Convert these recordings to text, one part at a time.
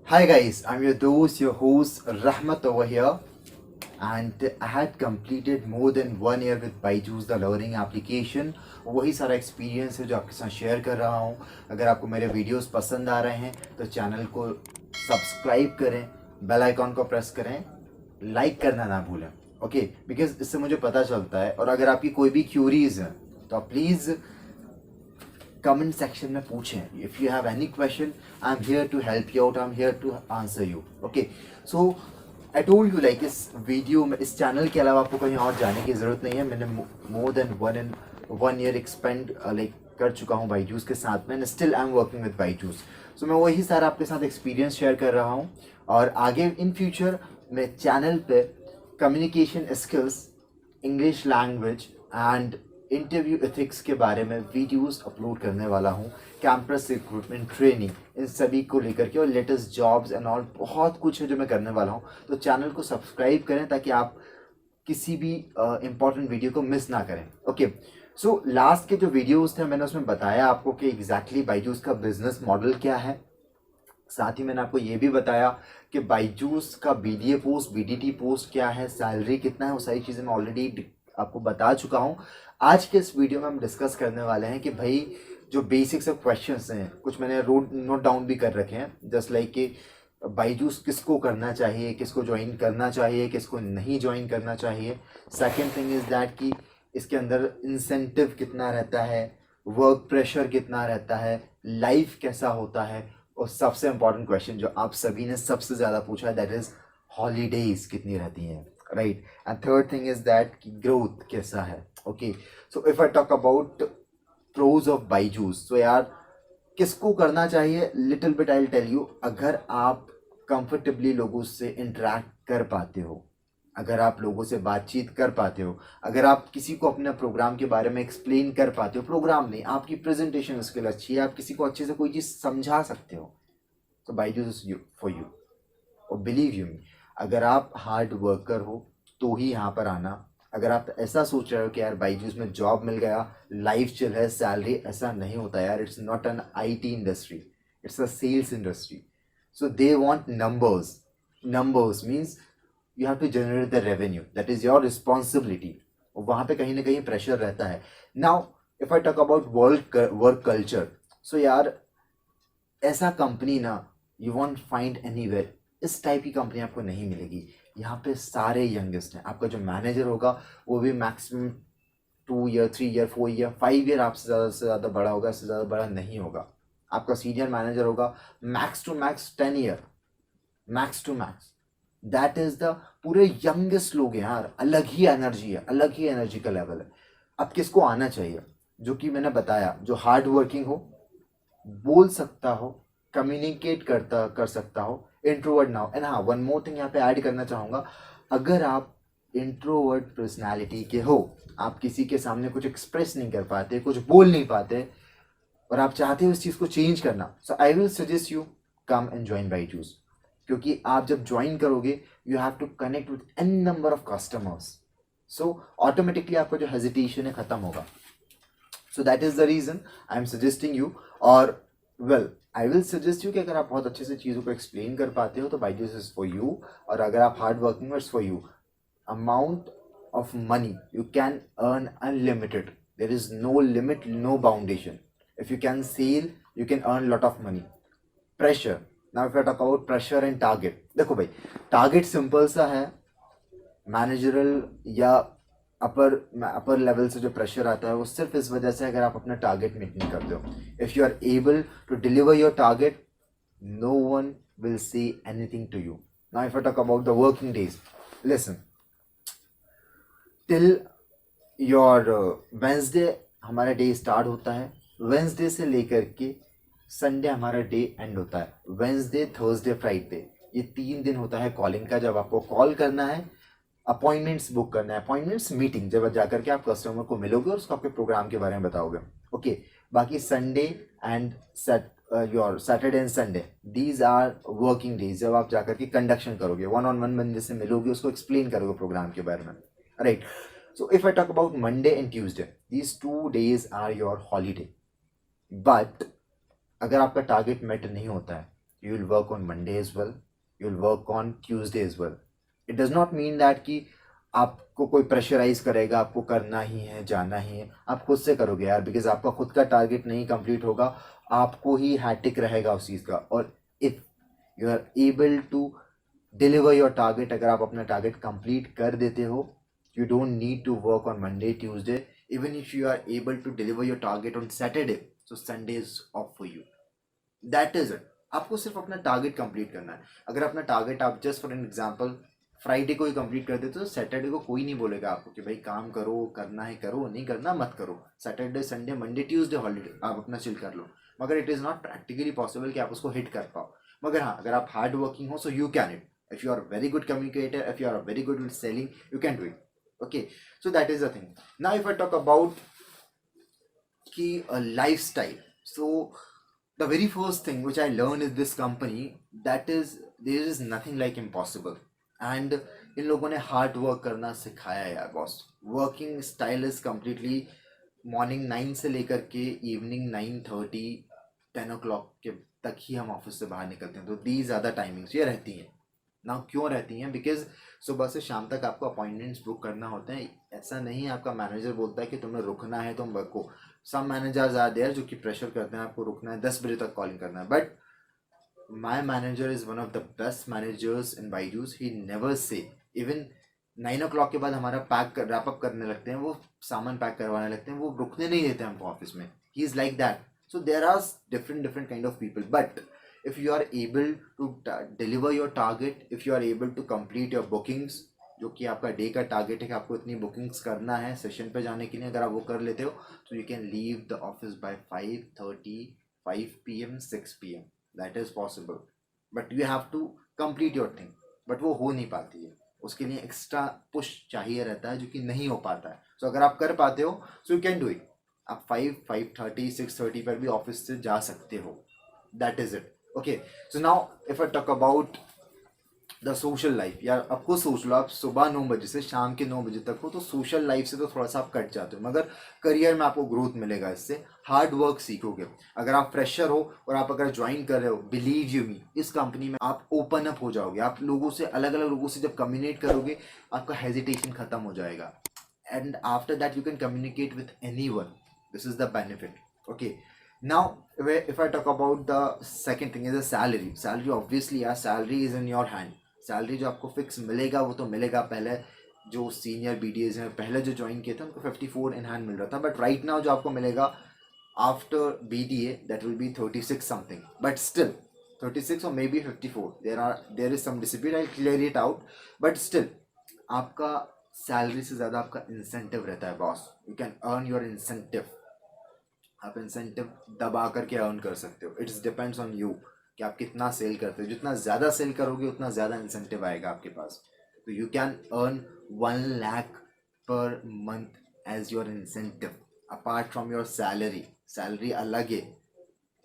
Hi guys, I'm your host Rahmat over here, and I had completed more than 1 year with Byju's the learning application. वही सारा experience है जो आपके साथ share कर रहा हूँ. अगर आपको मेरे वीडियोस पसंद आ रहे हैं तो चैनल को सब्सक्राइब करें, बेल आइकॉन को प्रेस करें, लाइक करना ना भूलें. ओके, बिकॉज इससे मुझे पता चलता है. और अगर आपकी कोई भी क्यूरीज हैं तो आप प्लीज़ कमेंट सेक्शन में पूछें. If you have any question, I am here to help you out, I am here to answer you. Okay, so I told you like इस वीडियो में, इस चैनल के अलावा आपको कहीं और जाने की ज़रूरत नहीं है. मैंने more than 1 year expend like कर चुका हूँ बाईजूस के साथ में, still I am working with Byju's. So मैं वही सारा आपके साथ एक्सपीरियंस शेयर कर रहा हूँ. और आगे इन फ्यूचर मैं चैनल पे communication skills, English language and interview ethics के बारे में वीडियोस अपलोड करने वाला हूँ. कैंपस रिक्रूटमेंट, ट्रेनिंग, इन सभी को लेकर के, और लेटेस्ट जॉब्स एंड ऑल बहुत कुछ है जो मैं करने वाला हूँ. तो चैनल को सब्सक्राइब करें ताकि आप किसी भी इम्पॉर्टेंट वीडियो को मिस ना करें. ओके, सो लास्ट के जो वीडियोस थे मैंने उसमें बताया आपको कि एग्जैक्टली बाईजूस का बिजनेस मॉडल क्या है. साथ ही मैंने आपको ये भी बताया कि बाईजूस का बीडीए पोस्ट, बीडीटी पोस्ट क्या है, सैलरी कितना है, वो सारी चीज़ें मैं ऑलरेडी आपको बता चुका हूँ. आज के इस वीडियो में हम डिस्कस करने वाले हैं कि भाई जो बेसिक्स ऑफ क्वेश्चंस हैं, कुछ मैंने नोट डाउन भी कर रखे हैं. जस्ट लाइक कि बाईजूस किसको करना चाहिए, किसको ज्वाइन करना चाहिए, किसको नहीं ज्वाइन करना चाहिए. सेकेंड थिंग इज़ दैट कि इसके अंदर इंसेंटिव कितना रहता है, वर्क प्रेशर कितना रहता है, लाइफ कैसा होता है, और सबसे इम्पॉर्टेंट क्वेश्चन जो आप सभी ने सबसे ज़्यादा पूछा है, दैट इज़ हॉलीडेज कितनी रहती हैं, right. And third thing is that कि ग्रोथ कैसा है. Okay, so if I talk about pros of Byju's, तो यार किसको करना चाहिए, little bit I will tell you. अगर आप कंफर्टेबली लोगों से इंटरेक्ट कर पाते हो, अगर आप लोगों से बातचीत कर पाते हो, अगर आप किसी को अपने प्रोग्राम के बारे में एक्सप्लेन कर पाते हो, प्रोग्राम नहीं, आपकी प्रेजेंटेशन स्किल अच्छी है, आप किसी को अच्छे से कोई चीज़ समझा सकते हो, तो बाईजूस इज फॉर यू. और बिलीव यू मी, अगर आप हार्ड वर्कर हो तो ही यहाँ पर आना. अगर आप ऐसा सोच रहे हो कि यार बाईजूस में जॉब मिल गया, लाइफ चिल है, सैलरी, ऐसा नहीं होता यार. It's not an IT industry, it's a sales industry. So they want numbers. Numbers means you have to generate the revenue, that is your responsibility. और वहाँ पे कहीं ना कहीं प्रेशर रहता है. Now if I talk about work culture, so यार ऐसा कंपनी ना यू वॉन्ट फाइंड एनीवेयर. इस टाइप की कंपनी आपको नहीं मिलेगी. यहाँ पे सारे यंगेस्ट हैं. आपका जो मैनेजर होगा वो भी maximum 2 year, 3 year, 4 year, 5 year आपसे ज़्यादा से ज़्यादा बड़ा होगा, इससे ज़्यादा बड़ा नहीं होगा. आपका सीनियर मैनेजर होगा max to max 10 year, max to max. That is the पूरे यंगेस्ट लोग हैं यार. अलग ही एनर्जी है, अलग ही एनर्जी का लेवल है. अब किसको आना चाहिए, जो कि मैंने बताया, जो हार्ड वर्किंग हो, बोल सकता हो, कम्युनिकेट कर सकता हो, इंट्रोवर्ट ना हो. एंड हाँ, वन मोर थिंग यहाँ पे ऐड करना चाहूँगा. अगर आप इंट्रोवर्ट पर्सनालिटी के हो, आप किसी के सामने कुछ एक्सप्रेस नहीं कर पाते, कुछ बोल नहीं पाते, और आप चाहते हो इस चीज़ को चेंज करना, so I will suggest you come and join Byju's. क्योंकि आप जब ज्वाइन करोगे, you have to connect with an number of customers. So automatically आपका जो हेजिटेशन है ख़त्म होगा. So that is the reason I am suggesting you. और well, I will suggest you कि अगर आप बहुत अच्छे से चीज़ों को एक्सप्लेन कर पाते हो तो बाईजूस इज़ फॉर यू. और अगर आप हार्ड वर्किंग हो, it's for you. Amount of money you can earn unlimited. There is no limit, no foundation. If you can sell, you can earn lot of money. Pressure, now if I talk about pressure and target, देखो भाई, target simple सा है. Managerial या upper level से जो pressure आता है वो सिर्फ इस वजह से अगर आप अपना टारगेट मीट नहीं करते हो. If you are able to deliver your target, no one will say anything to you. Now if I talk about the working days, listen, till your Wednesday हमारा डे स्टार्ट होता है. Wednesday से लेकर के Sunday हमारा day and होता है. Wednesday, Thursday, Friday, ये 3 दिन होता है कॉलिंग का, जब आपको कॉल करना है, अपॉइंटमेंट्स बुक करना है. अपॉइंटमेंट्स मीटिंग, जब जाकर के आप कस्टमर को मिलोगे और उसको आपके प्रोग्राम के बारे में बताओगे. ओके, बाकी Sunday and your Saturday and Sunday, these are working days, जब आप जाकर के कंडक्शन करोगे, वन ऑन वन बंदे से मिलोगे, उसको एक्सप्लेन करोगे प्रोग्राम के बारे में, right. So if I talk about Monday and Tuesday, these 2 days are your holiday. But अगर आपका टारगेट मेट नहीं होता है, you will work on Monday as well, you will work on Tuesday as well. It does not mean that कि आपको कोई pressurise करेगा, आपको करना ही है, जाना ही है, आप खुद से करोगे यार, बिकॉज आपका खुद का टारगेट नहीं कंप्लीट होगा, आपको ही हैटिक रहेगा उस चीज़ का. और if you are able to deliver your target, अगर आप अपना टारगेट कंप्लीट कर देते हो, you don't need to work on Monday Tuesday. Even if you are able to deliver your target on Saturday, so Sunday is off for you. That is it. आपको सिर्फ अपना target complete करना है. अगर अपना टारगेट आप just for an example Friday को ही complete कर देते हो, तो सैटरडे को कोई नहीं बोलेगा आपको कि भाई काम करो, करना है करो, नहीं करना मत करो. Saturday Sunday Monday Tuesday holiday आप अपना चिल कर लो. मगर it is not practically possible कि आप उसको हिट कर पाओ. मगर हाँ, अगर आप हार्ड वर्किंग हो, so you can it. If you are very good communicator, if you are very good with selling, you can do it. Okay, so that is the thing. Now if I talk about ki lifestyle, so the very first thing which I learned in this company, that is there is nothing like impossible. And इन लोगों ने hard work करना सिखाया है यार boss. Working style is completely morning 9 से लेकर के evening 9:30 10 o'clock के तक ही हम ऑफिस से बाहर निकलते हैं. तो दी ज़्यादा टाइमिंग्स ये रहती हैं ना. क्यों रहती हैं? बिकॉज सुबह से शाम तक आपको अपॉइंटमेंट्स बुक करना होते हैं. ऐसा नहीं है आपका मैनेजर बोलता है कि तुम्हें रुकना है तुम रखो. सम मैनेजर्स आर देयर जो कि प्रेशर करते हैं आपको रुकना है, 10 बजे तक कॉलिंग करना है. But my manager is one of the best managers in Byju's. He never say, even 9 o'clock के बाद हमारा पैक रैप अप करने लगते हैं, वो सामान पैक करवाने लगते हैं, वो रुकने नहीं देते हमको ऑफिस में. He is like that. So there are different kind of people. But if you are able to deliver your target, if you are able to complete your bookings, जो कि आपका डे का टारगेट है कि आपको इतनी bookings करना है सेशन पे जाने के लिए, अगर आप वो कर लेते हो, तो you can leave the office by 5:30 5 PM 6 PM. That is possible. But you have to complete your thing. But वो हो नहीं पाती है, उसके लिए एक्स्ट्रा पुश चाहिए रहता है जो कि नहीं हो पाता है. सो अगर आप कर पाते हो, so you can do it. आप 5:30 6:30 पर भी ऑफिस से जा सकते हो. That is it. Okay, so now if I talk about the social life, यार अब खुद सोच लो, आप सुबह 9 बजे से शाम के 9 बजे तक हो, तो सोशल लाइफ से तो थोड़ा सा आप कट जाते हो. मगर करियर में आपको ग्रोथ मिलेगा इससे. हार्ड वर्क सीखोगे. अगर आप फ्रेशर हो और आप अगर ज्वाइन कर रहे हो, बिलीव यू मी, इस कंपनी में आप ओपन अप हो जाओगे. आप लोगों से, अलग अलग लोगों से जब कम्युनिकेट करोगे, आपका हेजिटेशन खत्म हो जाएगा. And after that you can communicate with any one. This is the benefit. Okay, now if I talk about the second thing is the salary obviously यार, salary is in your hand. Salary जो आपको fix मिलेगा वो तो मिलेगा. पहले जो senior BDAs हैं, पहले जो ज्वाइन किए थे, उनको 54 इन हैंड मिल रहा था. बट राइट नाउ जो आपको मिलेगा after BDA, that will be 36 something. But still 36 और may be 54, there is some dispute, I clear it out. But still आपका सैलरी से ज़्यादा आपका इंसेंटिव रहता है boss. You can earn your incentive. आप इंसेंटिव दबा करके अर्न कर सकते हो. इट्स डिपेंड्स ऑन यू कि आप कितना सेल करते हो. जितना ज़्यादा सेल करोगे उतना ज़्यादा इंसेंटिव आएगा आपके पास. तो यू कैन अर्न 1 लाख पर month as your incentive apart from your salary. Salary अलग है,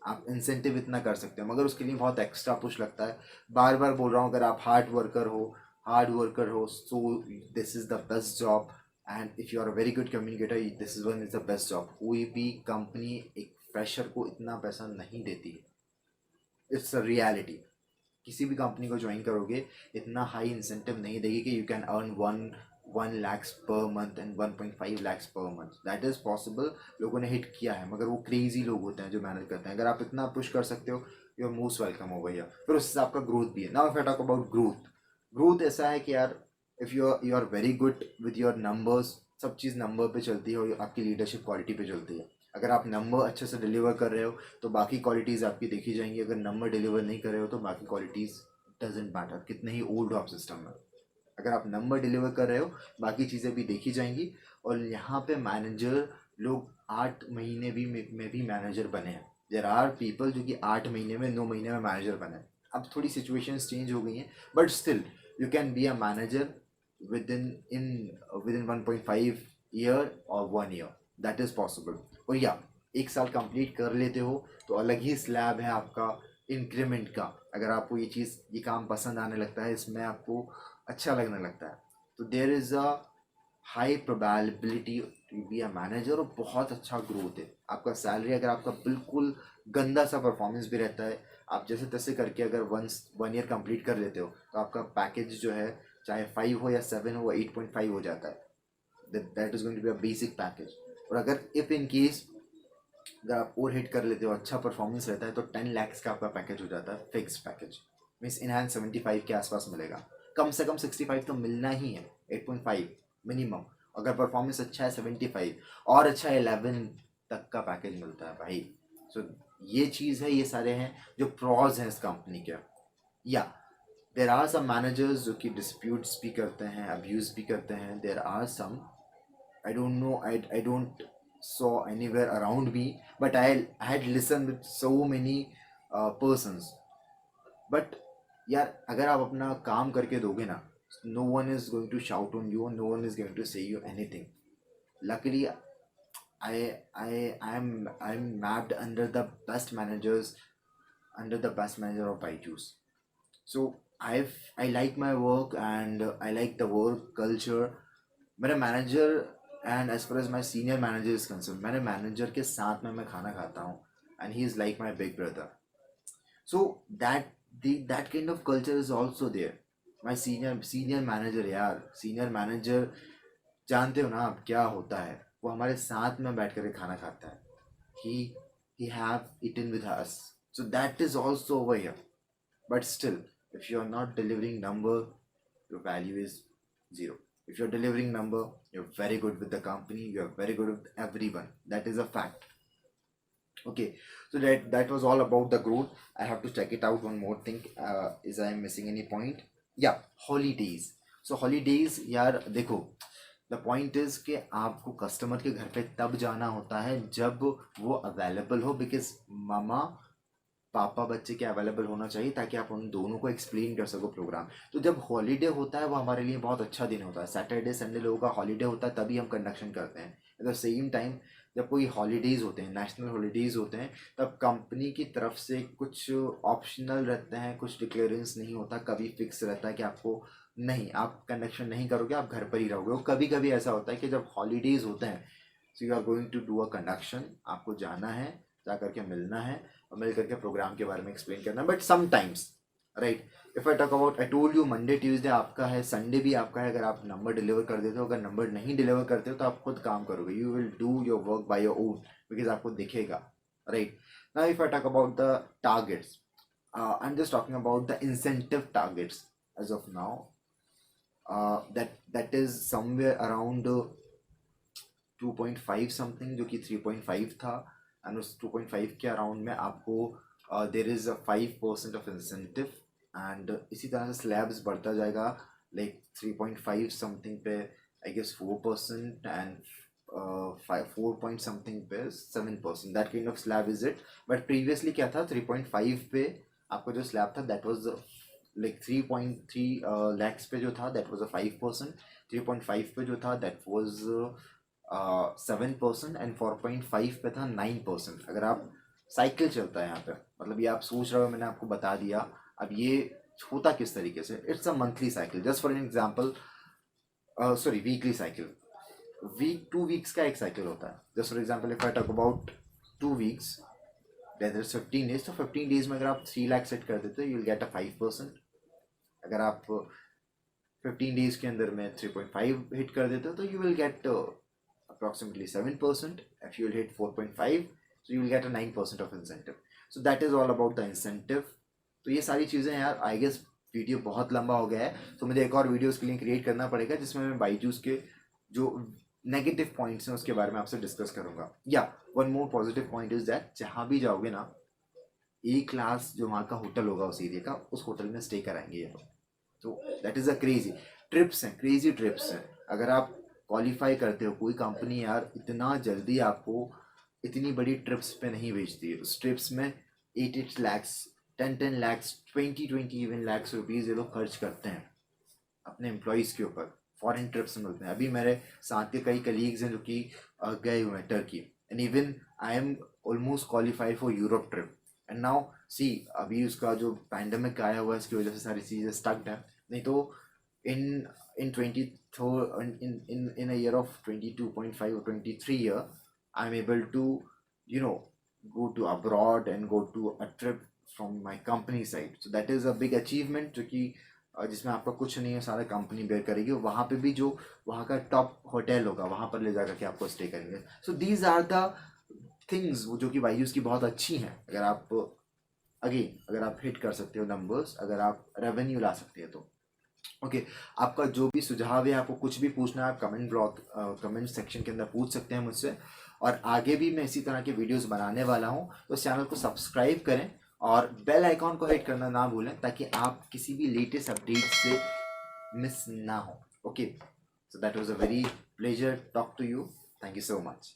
आप इंसेंटिव इतना कर सकते हो, मगर उसके लिए बहुत एक्स्ट्रा पुश लगता है. बार बार बोल रहा हूँ, अगर आप हार्ड वर्कर हो, so this is the best job. And if you are a very good communicator, this is one is the best job. कोई भी कंपनी एक फ्रेशर को इतना पैसा नहीं देती है. It's a reality. किसी भी कंपनी को ज्वाइन करोगे, इतना हाई इंसेंटिव नहीं देगी कि you can earn 1 lakhs per month and 1.5 lakhs per month. That is possible. लोगों ने हिट किया है, मगर वो क्रेजी लोग होते हैं जो मैनेज करते हैं. अगर आप इतना पुश कर सकते हो, यू आर मोस्ट वेलकम हो भैया. फिर उससे आपका ग्रोथ भी है. Now if I talk about growth ऐसा है कि यार, if you are very good with your numbers, सब चीज़ नंबर पे चलती है और आपकी लीडरशिप क्वालिटी पे चलती है. अगर आप नंबर अच्छे से डिलीवर कर रहे हो, तो बाकी क्वालिटीज़ आपकी देखी जाएंगी. अगर नंबर डिलीवर नहीं कर रहे हो, तो बाकी क्वालिटीज़ डजेंट मैटर, कितने ही ओल्ड हो आप सिस्टम में. अगर आप नंबर डिलीवर कर रहे हो, बाकी चीज़ें भी देखी जाएंगी. और यहाँ पे मैनेजर लोग 8 महीने भी में भी मैनेजर बने हैं. देर आर पीपल जो कि 8 महीने में 9 महीने में मैनेजर बने हैं. अब थोड़ी सिचुएशंस चेंज हो गई हैं, but still you can be a manager within 1.5 year or 1 year. That is possible. और या 1 साल कंप्लीट कर लेते हो, तो अलग ही स्लैब है आपका इंक्रीमेंट का. अगर आपको ये काम पसंद आने लगता है, इसमें आपको अच्छा लगने लगता है, तो there is a high probability to be a manager. और बहुत अच्छा ग्रोथ है. आपका सैलरी, अगर आपका बिल्कुल गंदा सा परफॉर्मेंस भी रहता है, आप जैसे तैसे करके अगर 1 ईयर कंप्लीट कर लेते हो तो आपका पैकेज जो है चाहे 5 हो या 7 हो, वो 8.5 हो जाता है. That is going to be a basic package. और अगर इफ इन केस अगर आप ओवर हिट कर लेते हो, अच्छा परफॉर्मेंस रहता है, तो 10 lakhs का आपका पैकेज हो जाता है, fix package. Means in hand 75 के आसपास मिलेगा. कम से कम 65 तो मिलना ही है. 8.5 मिनिमम. अगर परफॉर्मेंस अच्छा है 75, और अच्छा है 11 तक का पैकेज मिलता है भाई. सो ये चीज़ है, ये सारे हैं जो प्रॉज हैं इस कंपनी के. या देर आर सम मैनेजर्स जो कि डिस्प्यूट्स भी करते हैं, अब्यूज़ भी करते हैं. There are some, I don't know, I don't saw anywhere around me, but I had listened with so many persons. But यार अगर आप अपना काम करके दोगे ना, no one is going to shout on you, no one is going to say you anything. Luckily I'm mapped under the best managers, under the best manager of Byju's. So I like my work and I like the work culture. मेरा manager and as far as my senior manager is concern, मेरे manager के साथ में मैं खाना खाता हूँ and he is like my big brother. So that kind of culture is also there. My senior manager, यार सीनियर मैनेजर जानते हो ना आप क्या होता है, वो हमारे साथ में बैठ कर खाना खाता है. He have eaten with us. So that is also over here. But still, if you are not delivering number, your value is zero. If you're delivering number, you're very good with the company, you're very good with everyone. That is a fact. Okay, so that was all about the growth. I have to check it out. One more thing, is I am missing any point? Yeah, holidays. So holidays, यार देखो, the point is कि आपको customer के घर पे तब जाना होता है जब वो अवेलेबल हो, बिकॉज मामा पापा बच्चे के अवेलेबल होना चाहिए ताकि आप उन दोनों को एक्सप्लेन कर सको प्रोग्राम. तो जब हॉलीडे होता है वो हमारे लिए बहुत अच्छा दिन होता है. सैटरडे संडे लोगों का हॉलीडे होता है, तभी हम कंडक्शन करते हैं. एट द सेम टाइम जब कोई हॉलीडेज़ होते हैं, नेशनल हॉलीडेज़ होते हैं, तब कंपनी की तरफ से कुछ ऑप्शनल रहते हैं, कुछ डिक्लेरेंस नहीं होता. कभी फिक्स रहता है कि आपको नहीं, आप कंडक्शन नहीं करोगे, आप घर पर ही रहोगे. कभी कभी ऐसा होता है कि जब हॉलीडेज़ होते हैं, so you are going to do a conduction, आपको जाना है, जा करके मिलना है और मिल करके प्रोग्राम के बारे में एक्सप्लेन करना है. But sometimes, right, if I talk about, I told you Monday Tuesday आपका है, संडे भी आपका है. अगर आप नंबर डिलीवर कर देते हो, अगर नंबर नहीं डिलीवर करते हो तो आप खुद काम करोगे. You will do your work by your own, because आपको दिखेगा. Right. Now if I talk about the targets, I am just talking about the incentive targets as of now. that is somewhere around 2.5 something, जो कि 3.5 था. And उस 2.5 के around में आपको there is a 5% of incentive. And इसी तरह से स्लैब्स बढ़ता जाएगा, लाइक 3.5 समथिंग पे I guess 4%, and 4 point something पे 7%. That kind of slab is it. But previously क्या था, 3.5 पे आपको जो स्लैब था दैट वाज लाइक 3.3 लैक्स पे जो था दैट वाज अ 5%. 3.5 पे जो था दैट वाज 7%, एंड 4.5 पे था 9%. अगर आप साइकिल चलता है यहाँ पे, मतलब ये आप सोच रहे हो, मैंने आपको बता दिया. अब ये होता किस तरीके से, it's a monthly cycle. Just for an example, sorry weekly cycle. 2 weeks का एक साइकिल होता है. Just for example if I talk about 2 weeks, that is 15 days. तो 15 डेज में अगर आप 3 लाख सेट कर देते हो, यू विल गेट अ 5%. अगर आप 15 डेज के अंदर में 3.5 हिट कर देते हो, तो you will get approximately 7%. If you will hit 4.5, so you will get a 9% of incentive. So that is all about the incentive. तो ये सारी चीज़ें यार, आई गेस वीडियो बहुत लंबा हो गया है, तो मुझे एक और वीडियो उसके लिए क्रिएट करना पड़ेगा जिसमें मैं बाईजूस के जो नेगेटिव पॉइंट्स हैं उसके बारे में आपसे डिस्कस करूँगा. या one more positive point is that जहाँ भी जाओगे ना, A-क्लास जो वहाँ का होटल होगा उस एरिया का, उस होटल में स्टे कराएंगे ये लोग. तो that is a crazy trips हैं, क्रेजी ट्रिप्स हैं. अगर आप क्वालिफाई करते हो, कोई कंपनी यार इतना जल्दी आपको इतनी बड़ी ट्रिप्स पे नहीं भेजती है. उस ट्रिप्स में 8 lakhs, 10 lakhs, 20 even lakhs rupees ये लोग खर्च करते हैं अपने एम्प्लॉयज़ के ऊपर. फॉरेन ट्रिप्स मिलते हैं. अभी मेरे साथ के कई कलीग्स हैं जो कि गए हुए हैं Turkey, and even I am almost qualified for Europe trip. And now see, अभी उसका जो पैंडमिक आया हुआ है इसकी वजह से सारी चीज़ें स्टक्ड हैं. नहीं तो in in a year of 22.5 or 23 year, I'm able to, you know, go to abroad and go to a trip from my company side. So that is a big achievement, जो कि जिसमें आपका कुछ नहीं है, सारा कंपनी बेयर करेगी. वहाँ पे भी जो वहाँ का टॉप होटल होगा वहाँ पर ले जा करके आपको स्टे करेंगे. So these are the things जो कि बायजूस की बहुत अच्छी हैं. अगर आप अगर आप हिट कर सकते हो नंबर्स, अगर आप रेवेन्यू ला सकते हो तो ओके. आपका जो भी सुझाव है, आपको कुछ भी पूछना है, आप कमेंट सेक्शन के अंदर पूछ सकते हैं मुझसे. और आगे भी मैं इसी तरह के वीडियोस बनाने वाला हूँ, तो इस चैनल को सब्सक्राइब करें और बेल आइकॉन को हिट करना ना भूलें, ताकि आप किसी भी लेटेस्ट अपडेट से मिस ना हो. Okay, so that was a very pleasure talk to you. Thank you so much.